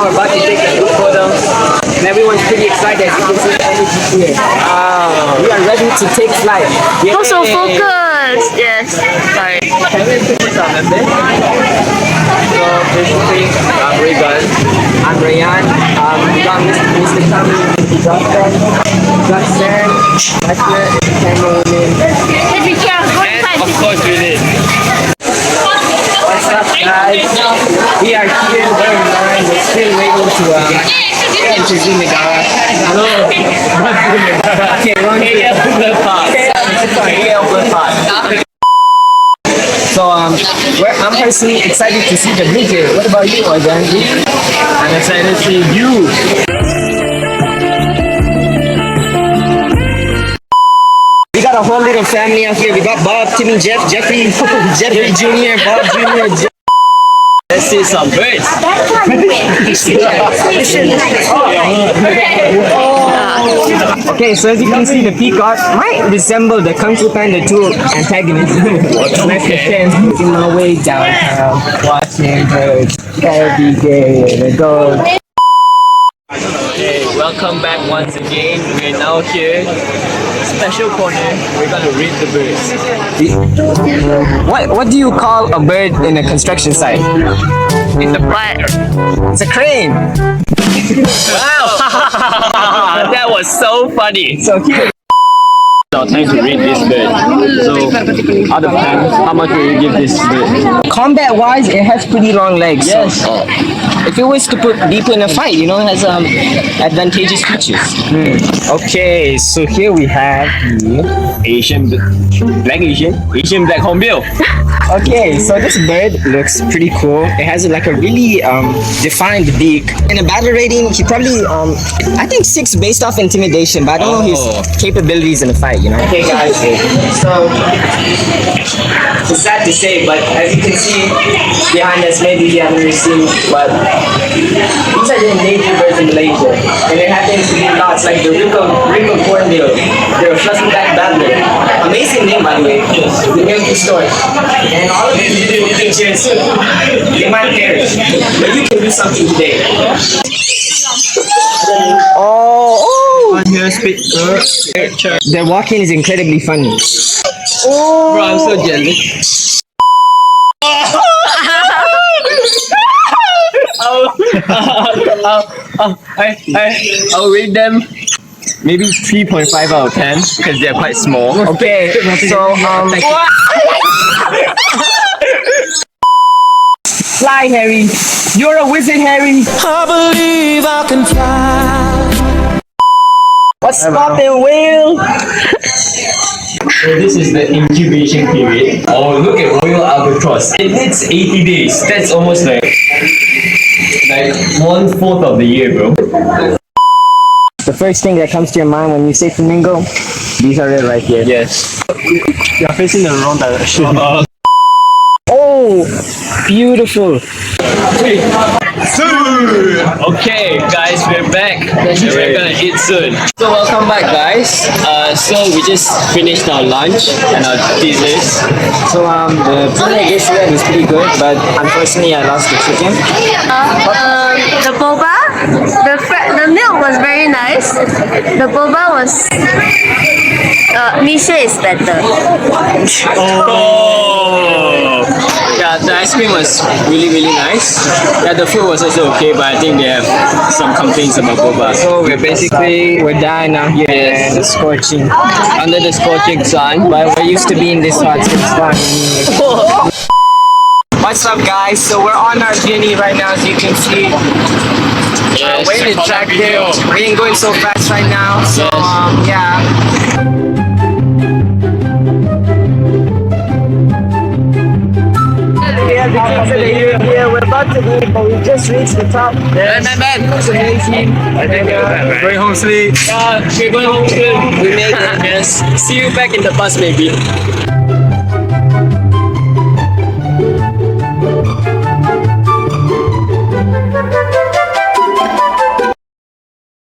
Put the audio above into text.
we're about to take a group photo. And everyone's pretty excited. You can see the energy here. We are ready to take flight. Also focus. Yes. Sorry. Can we introduce our members? So basically, I'm Rayyan. I'm Rayyan. We got Mr. Tommy, Mr. Johnson, we got Shreyan, Varshana, cameraman. And Of course we did. What's up, guys? We are here. We're in line. We're still waiting to enter the garage. Hello. Okay, wrong thing. So I'm personally excited to see the video. What about you, Uigun? I'm excited to see you. We got a whole little family out here. We got Bob, Timmy, Jeffrey Jr., Bob Jr. Let's see some birds. Okay, so as you can see, the peacock might resemble the Kung Fu Panda 2 antagonist. In my way downtown, watching birds every day. Go. Okay, welcome back once again. We're now here. Special corner. We're gonna read the birds. What do you call a bird in a construction site? In the fire. It's a crane. Wow! That was so funny. So here. Now time to read this bird. So, out of 10, how much will you give this bird? Combat-wise, it has pretty long legs. Yes. So, if it was to put people in a fight, it has advantageous features. Okay, so here we have the Asian black hornbill. Okay, so this bird looks pretty cool. It has like a really defined beak. In a battle rating, he probably I think 6 based off intimidation, but I don't know his capabilities in a fight. Okay, guys. So it's sad to say, but as you can see behind us, maybe you haven't really seen, but these are the endangered birds in Malaysia, and there happens to be lots like the wrinkled hornbill, the fluffy back babbler. Amazing name, by the way. The milky stork. And all of these beautiful creatures, they might perish, but you can do something today. Their walking is incredibly funny. Bro, I'm so jealous. I'll rate them maybe 3.5 out of 10 because they're quite small. Okay, so fly, Harry. You're a wizard, Harry. I believe I can fly. What's stopping, Will? So this is the incubation period. Oh, look at Royal Albatross. It needs 80 days. That's almost like 1/4 of the year, bro. The first thing that comes to your mind when you say flamingo, these are it right here. Yes. You're facing the wrong direction. Oh, beautiful. Okay, guys, we're back. We're gonna eat soon. So welcome back, guys. So we just finished our lunch and our desserts. So the penne yesterday was pretty good, but unfortunately I lost the chicken. The boba, the milk was very nice. The boba was Misha is better. Oh! Yeah, the ice cream was really nice. Yeah, the food was also okay, but I think they have some complaints about boba. So we're dying out here in the scorching, Under the scorching sun. but we're used to being this hot since fun. What's up, guys? So we're on our journey right now, as you can see. We're in the track here. We ain't going so fast right now. So yeah. Yeah, we're about to leave, but we just reached the top. Man. It's amazing. Going home sleep. Yeah, we're going home soon. We made it. Yes. See you back in the bus, maybe.